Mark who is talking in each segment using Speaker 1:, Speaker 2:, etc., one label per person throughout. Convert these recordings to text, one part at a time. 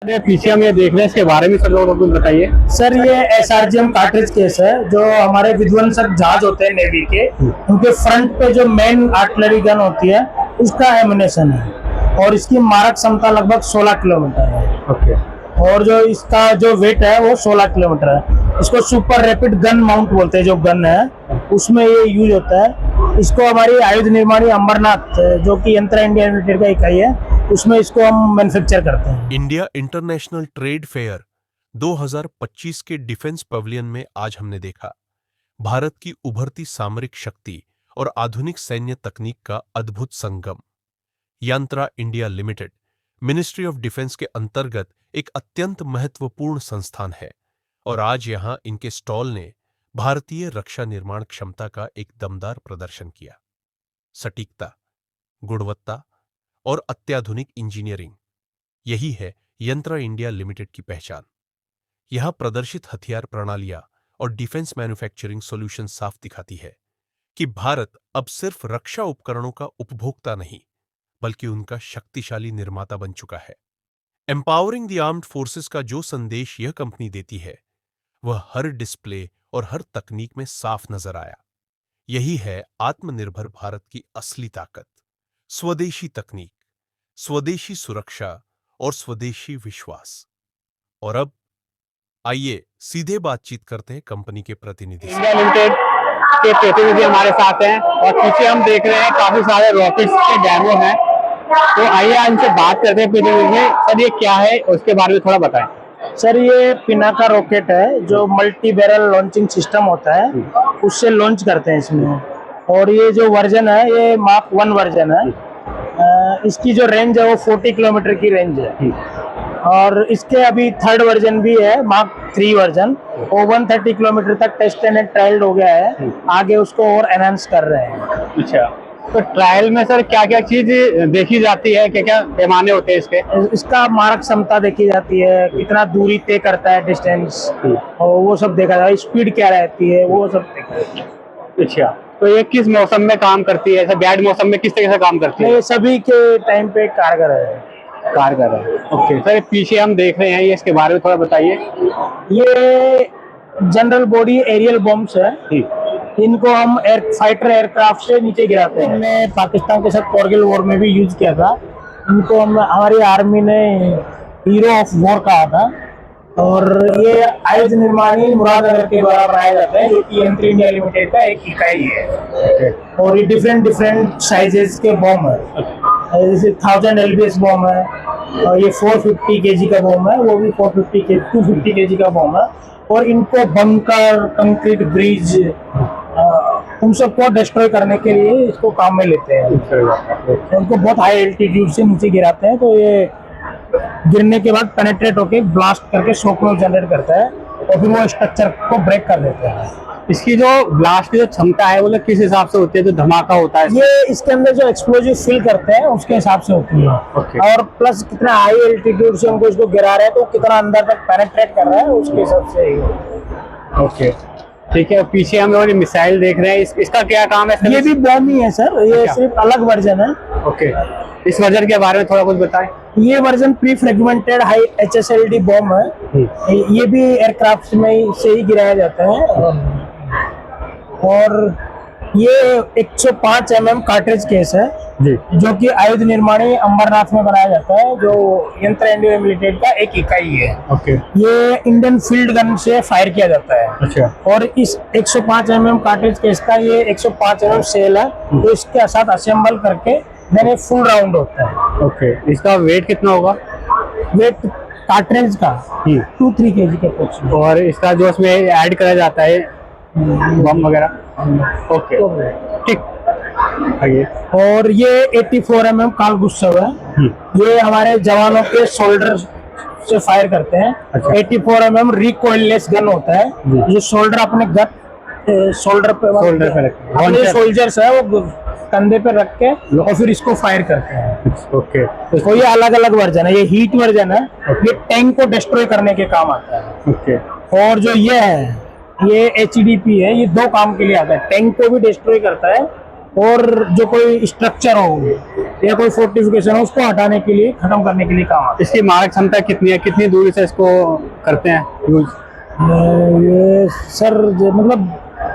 Speaker 1: पीछे हम ये देख रहे हैं, इसके बारे में सर लोगों को बताइए।
Speaker 2: सर ये एसआरजीएम कार्ट्रिज केस है, जो हमारे विध्वंसक जहाज होते हैं नेवी के, उनके फ्रंट पे जो मेन आर्टिलरी गन होती है उसका एमुनेशन है, और इसकी मारक क्षमता लगभग 16 किलोमीटर है।
Speaker 1: ओके।
Speaker 2: और जो इसका जो वेट है वो 16 किलोमीटर है। इसको सुपर रैपिड गन माउंट बोलते हैं, जो गन है उसमें ये यूज होता है। इसको हमारी आयुध निर्माणी अंबरनाथ, जो कि यंत्रा इंडिया लिमिटेड का इकाई है, उसमें इसको हम मैन्युफैक्चर करते हैं।
Speaker 3: इंडिया इंटरनेशनल ट्रेड फेयर 2025 के डिफेंस पवेलियन में आज हमने देखा भारत की उभरती सामरिक शक्ति और आधुनिक सैन्य तकनीक का अद्भुत संगम। यंत्रा India limited ministry of defence के अंतर्गत एक अत्यंत महत्वपूर्ण संस्थान है, और आज यहां इनके स्टॉल ने भारतीय रक्षा निर्माण क्षमता का एक दमदार प्रदर्शन किया। सटीकता, गुणवत्ता और अत्याधुनिक इंजीनियरिंग, यही है यंत्रा इंडिया लिमिटेड की पहचान। यहां प्रदर्शित हथियार प्रणालियां और डिफेंस मैन्युफैक्चरिंग सॉल्यूशन साफ दिखाती है कि भारत अब सिर्फ रक्षा उपकरणों का उपभोक्ता नहीं, बल्कि उनका शक्तिशाली निर्माता बन चुका है। एम्पावरिंग द आर्म्ड फोर्सेस का जो संदेश यह कंपनी देती है, वह हर डिस्प्ले और हर तकनीक में साफ नजर आया। यही है आत्मनिर्भर भारत की असली ताकत। स्वदेशी तकनीक, स्वदेशी सुरक्षा और स्वदेशी विश्वास। और अब आइए सीधे बातचीत करते हैं कंपनी के प्रतिनिधि से।
Speaker 1: इंडिया लिमिटेड के प्रतिनिधि हमारे साथ हैं, और पीछे हम देख रहे हैं काफी सारे रॉकेट्स के डेमो हैं। तो आइए इनसे बात करते हैं प्रतिनिधि से। सर ये क्या है, उसके बारे में थोड़ा बताएं।
Speaker 2: सर ये पिनाका रॉकेट है, जो मल्टी बैरल लॉन्चिंग सिस्टम होता है, उससे लॉन्च करते हैं इसमें। और ये जो वर्जन है ये मार्क 1 वर्जन है। इसकी जो रेंज है वो 40 किलोमीटर की रेंज है। और इसके अभी 3rd वर्जन भी है, मार्क 3 वर्जन, वो 130 किलोमीटर तक टेस्ट एंड ट्रायल हो गया है। आगे उसको और एनहांस कर रहे हैं।
Speaker 1: अच्छा, तो ट्रायल में सर क्या क्या चीज देखी जाती है, क्या क्या पैमाने होते हैं इसके?
Speaker 2: इसका मारक क्षमता देखी जाती है, कितना दूरी तय करता है, डिस्टेंस, और वो सब देखा जाता है। स्पीड क्या रहती है वो सब देखा जाता है।
Speaker 1: अच्छा, तो ये किस मौसम में काम करती है? बैड मौसम में किस तरह से काम करती है?
Speaker 2: ये सभी के टाइम पे कारगर है।
Speaker 1: ओके सर, पीछे हम देख रहे हैं, ये इसके बारे में थोड़ा बताइए।
Speaker 2: ये जनरल बॉडी एरियल बॉम्ब्स है। इनको हम फाइटर एयरक्राफ्ट से नीचे गिराते हैं। हमने पाकिस्तान के साथ कारगिल वॉर में भी यूज किया था। इनको हमारी आर्मी ने हीरो ऑफ वॉर कहा था। और ये आयुध निर्माणी मुरादनगर के द्वारा बनाए जाते हैं, जो कि यंत्र इंडिया लिमिटेड का एक इकाई है। और ये डिफरेंट साइजेस के बॉम्ब है, जैसे 1000 LBS बॉम्ब है, और ये 450 kg का बॉम्ब है, वो भी 250 kg का बॉम्ब है। और इनको बंकर, कंक्रीट ब्रिज, उन सबको डिस्ट्रॉय करने के लिए इसको काम में लेते हैं। उनको बहुत हाई एल्टीट्यूड से नीचे गिराते हैं, तो ये गिरने के बाद पेनेट्रेट होके ब्लास्ट करके शॉक वेव जनरेट करता है, और फिर वो स्ट्रक्चर को ब्रेक कर देते हैं।
Speaker 1: इसकी जो ब्लास्ट की जो क्षमता है वो किस हिसाब से होती है, जो धमाका होता है?
Speaker 2: ये इसके अंदर जो एक्सप्लोजिव फिल करते हैं उसके हिसाब से होती है। और प्लस कितना हाई एल्टीट्यूड से हमको इसको गिरा रहे हैं, तो कितना अंदर तक पेनेट्रेट कर रहा है उसके हिसाब से।
Speaker 1: ओके, ठीक है। पीछे हम लोग मिसाइल देख रहे हैं, इसका क्या काम है?
Speaker 2: ये भी बॉम्ब ही है सर, ये सिर्फ अलग वर्जन है।
Speaker 1: ओके, इस वर्जन के बारे में थोड़ा कुछ बताएं।
Speaker 2: ये version pre fragmented high HSLD bomb है। ये भी एयरक्राफ्ट में से ही गिराया जाता है। और ये 105 mm कार्ट्रिज केस है, जो कि आयुध निर्माणी अंबरनाथ में बनाया जाता है, जो यंत्र इंडिया लिमिटेड का एक इकाई है।
Speaker 1: ओके।
Speaker 2: ये इंडियन फील्ड गन से फायर किया जाता है।
Speaker 1: अच्छा।
Speaker 2: और इस 105 mm कार्ट्रिज केस का ये 105 mm सेल है, तो इसके साथ असेंबल करके मैंने फुल राउंड होता है।
Speaker 1: ओके, इसका वेट कितना होगा?
Speaker 2: वेट कार्ट्रिज का 2-3 kg के कुछ।
Speaker 1: और इसका जो इसमें ऐड करा जाता है बम वगैरह? ओके, ठीक। आइए।
Speaker 2: और ये 84 mm काल गुस्सव है। ये हमारे जवानों के शोल्डर से फायर करते हैं।
Speaker 1: अच्छा।
Speaker 2: 84 mm रिकॉइललेस गन होता है, जो शोल्डर अपने शोल्डर पे अपने सोल्जर्स है वो कंधे पे रख के और फिर इसको फायर करते हैं।
Speaker 1: ओके,
Speaker 2: तो ये अलग अलग वर्जन है। ये हीट वर्जन है, ये टैंक को डिस्ट्रॉय करने के काम आता है।
Speaker 1: ओके।
Speaker 2: और जो ये है, ये HDP है, ये 2 काम के लिए आता है। टैंक को भी डिस्ट्रॉय करता है, और जो कोई स्ट्रक्चर हो या कोई फोर्टिफिकेशन है उसको हटाने के लिए, खत्म करने के लिए काम आता
Speaker 1: इसकी मारक क्षमता कितनी है, कितनी दूरी से इसको करते हैं यूज?
Speaker 2: है। ये सर मतलब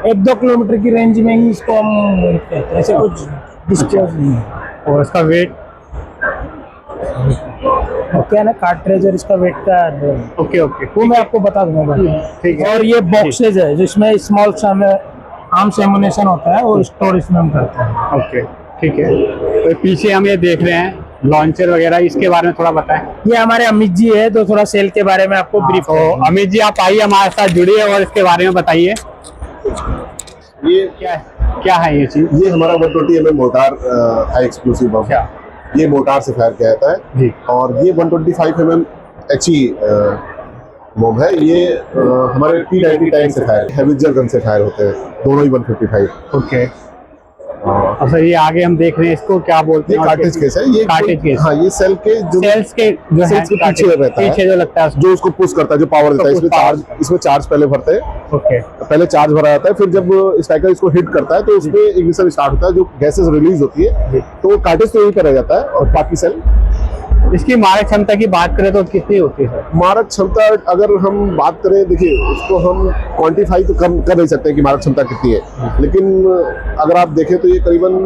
Speaker 2: 1-2 किलोमीटर की रेंज में ही इसको हम कहते हैं, ऐसे कुछ डिस्टेंस नहीं है।
Speaker 1: और इसका वेट?
Speaker 2: और क्या ना कार्ट्रेज और इसका वेट का
Speaker 1: ओके ओके,
Speaker 2: वो मैं आपको बता दूंगा।
Speaker 1: ठीक है।
Speaker 2: और ये बॉक्सेज है जिसमें स्मॉल आर्म्स एमुनेशन होता है और स्टोर इसमें हम करते हैं।
Speaker 1: ओके ठीक है। तो पीछे हम ये देख रहे हैं लॉन्चर वगैरह, इसके बारे में थोड़ा बताएं।
Speaker 2: ये हमारे अमित जी है, तो थोड़ा सेल के बारे में आपको ब्रीफ
Speaker 1: तो अमित जी आप आइए हमारे साथ जुड़िए और इसके बारे में बताइए।
Speaker 4: ये
Speaker 1: क्या है ये चीज?
Speaker 4: ये हमारा 120 mm मोटार हाई एक्सप्लोसिव बम है। ये मोटार से फायर किया जाता है
Speaker 1: जी।
Speaker 4: और ये 125 mm HE बम है। ये हमारे T90 टैंक से फायर, हेविजर गन से फायर होते हैं, दोनों ही 155।
Speaker 1: ओके। अच्छा ये आगे हम देख रहे हैं, इसको क्या बोलते
Speaker 4: ये
Speaker 1: हैं?
Speaker 4: कार्टेज केस है। ये
Speaker 1: कार्टेज केस।
Speaker 4: हाँ, ये सेल के जो
Speaker 1: सेल्स के जो है
Speaker 4: सेल्स के पीछे रहता है,
Speaker 1: पीछे जो लगता है
Speaker 4: जो उसको पुश करता है, जो पावर देता है। इसमें चार्ज पहले भरते हैं।
Speaker 1: ओके।
Speaker 4: पहले चार्ज भरा जाता है, फिर जब स्ट्राइकर इसको हिट करता है तो उसमें इग्निशन स्टार्ट होता है, जो गैसेस रिलीज होती है, तो वो कार्टेज तो यहीं पर रह जाता है और बाकी सेल।
Speaker 1: इसकी मारक क्षमता की बात करें तो कितनी होती है सर?
Speaker 4: मारक क्षमता अगर हम बात करें, देखिए उसको हम क्वांटिफाई तो कर नहीं सकते कि मारक क्षमता कितनी है, लेकिन अगर आप देखें तो ये करीबन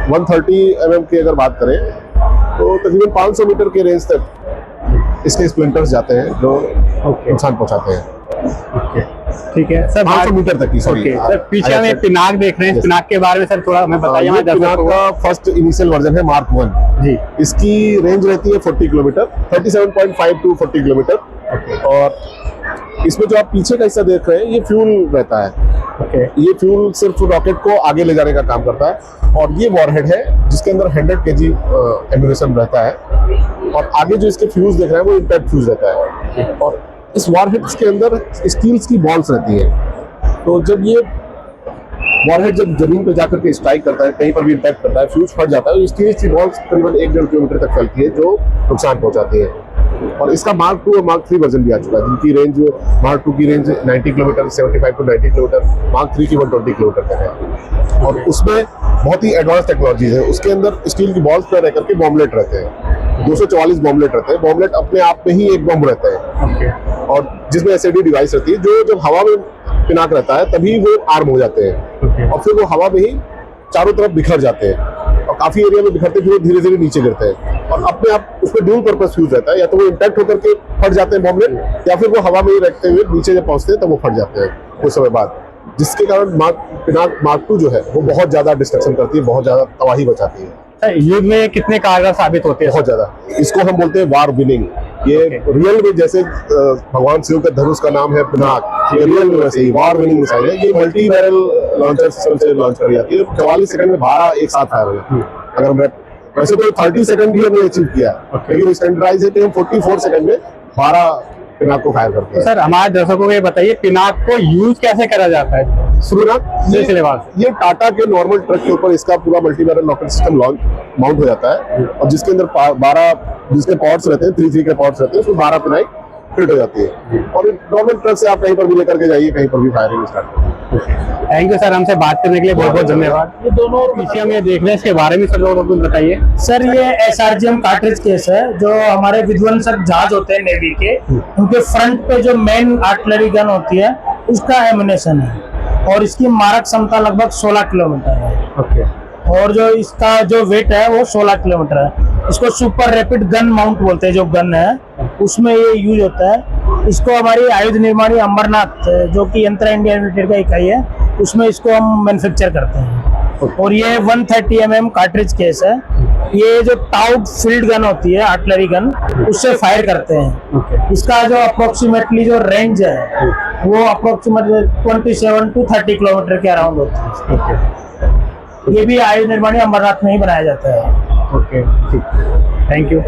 Speaker 4: 130 mm की अगर बात करें तो तकरीबन 500 मीटर के रेंज तक इसके स्प्लिंटर्स जाते हैं जो नुकसान पहुंचाते हैं।
Speaker 1: ठीक है सर।
Speaker 4: 500 मीटर तक की, सॉरी
Speaker 1: सर पीछे हम एक पिनाक देख रहे हैं, पिनाक के बारे में सर थोड़ा हमें बताइए।
Speaker 4: ये पिनाक का फर्स्ट इनिशियल वर्जन है मार्क 1
Speaker 1: जी।
Speaker 4: इसकी रेंज रहती है 40 किलोमीटर, 37.5 to 40 किलोमीटर। और इसमें जो आप पीछे का हिस्सा देख रहे हैं, ये फ्यूल रहता है।
Speaker 1: ओके।
Speaker 4: ये फ्यूल सिर्फ रॉकेट को आगे ले जाने का काम करता है। और ये वॉरहेड है जिसके अंदर 100 kg एम्यूनेशन रहता है। और आगे जो इसके फ्यूज देख रहे हैं वो इंपैक्ट फ्यूज रहता है। और इस वॉरहेड्स के अंदर स्टील्स की बॉल्स रहती है। तो जब ये वॉरहेड जब जमीन पे जाकर के स्ट्राइक करता है, कहीं पर भी इंपैक्ट करता है, फ्यूज फट जाता है, स्टील्स की बॉल्स करीबन 1-1.5 किलोमीटर तक फैलती है जो नुकसान पहुंचाती है। और इसका मार्क 2 और मार्क 3 वर्जन भी आ चुका है, जिनकी रेंज मार्क 2 की range 90 kilometre, 75 to 90 kilometre, mark 3 की 120 किलोमीटर तक है। और उसमें बहुत ही एडवांस टेक्नोलॉजीज है। उसके अंदर स्टील की बॉल्स पर रह करके बॉम्बलेट रहते हैं, 244 बॉम्बलेट रहते हैं। बॉम्बलेट अपने आप में ही एक बम रहता है और जिसमें एसएडी डिवाइस रहती है, जो जब हवा में पिनाक रहता है तभी वो आर्म हो जाते हैं और फिर वो हवा में ही चारों तरफ बिखर जाते हैं और काफी एरिया में बिखरते फिर धीरे धीरे नीचे गिरते हैं। और अपने आप उसमें ड्यूल पर्पस फ्यूज रहता है, या तो वो इंटैक्ट होकर के फट जाते हैं बॉम्बलेट, या फिर वो हवा में ही रखते हुए नीचे जब पहुंचते हैं तब वो फट जाते हैं कुछ समय बाद, जिसके कारण पिनाक मार्क 2 जो है वो बहुत ज्यादा डिस्ट्रक्शन करती है, बहुत ज्यादा तबाही बचाती है।
Speaker 1: युद्ध में कितने कारगर साबित होते हैं?
Speaker 4: बहुत ज्यादा। इसको हम बोलते हैं वार विनिंग। ये रियल में जैसे भगवान शिव का धनुष का नाम है पिनाक, ये रियल में वैसे ही वार विनिंग मिसाइल है। ये मल्टी बैरल लॉन्चर सिस्टम से लॉन्च करी जाती है। 44 सेकंड में 12 एक साथ फायर हुए। अगर मैं वैसे तो 30 सेकंड भी हमने अचीव किया, लेकिन स्टैंडर्डाइज है कि हम 44 सेकंड में 12 पिनाक को फायर करते हैं।
Speaker 1: सर हमारे दर्शकों को ये बताइए, पिनाक को यूज कैसे करा जाता है?
Speaker 4: ये टाटा के नॉर्मल ट्रक के ऊपर इसका पूरा multi barrel rocket system mount हो जाता है और जिसके अंदर 12 जिसके पॉड्स रहते हैं, 3 के पॉड्स रहते हैं, उसमें 12 पिनाई फिट हो जाती है। और नॉर्मल ट्रक से आप कहीं पर भी लेकर के जाइए, कहीं पर भी फायरिंग स्टार्ट करिए।
Speaker 1: थैंक यू सर, हमसे बात करने के लिए बहुत बहुत धन्यवाद। ये दोनों पीछे हम ये देख रहे हैं, इसके बारे में सर लोगों को बताइए।
Speaker 2: सर ये SRGM कार्ट्रिज केस है, जो हमारे विध्वंसक जहाज होते हैं नेवी के, उनके फ्रंट पे जो मेन आर्टिलरी गन होती है उसका एमुनेशन है और इसकी मारक क्षमता लगभग 16 किलोमीटर है।
Speaker 1: ओके।
Speaker 2: और जो इसका जो वेट है वो 16 किलोमीटर है। इसको सुपर रैपिड गन माउंट बोलते हैं, जो गन है उसमें ये यूज होता है। इसको हमारी आयुध निर्माणी अमरनाथ, जो कि यंत्रा इंडिया लिमिटेड का इकाई है, उसमें इसको हम मैन्युफैक्चर करते हैं। और ये 130 mm कार्ट्रिज केस है। ये जो टाउट फील्ड गन होती है, आर्टिलरी गन, उससे फायर करते हैं। इसका जो अप्रोक्सीमेटली जो रेंज है वो अप्रोक्सीमेटली 27 to 30 किलोमीटर के अराउंड होती है। ये भी आयुध निर्माणी अमरनाथ में ही बनाया जाता है।
Speaker 1: ओके, ठीक, थैंक यू।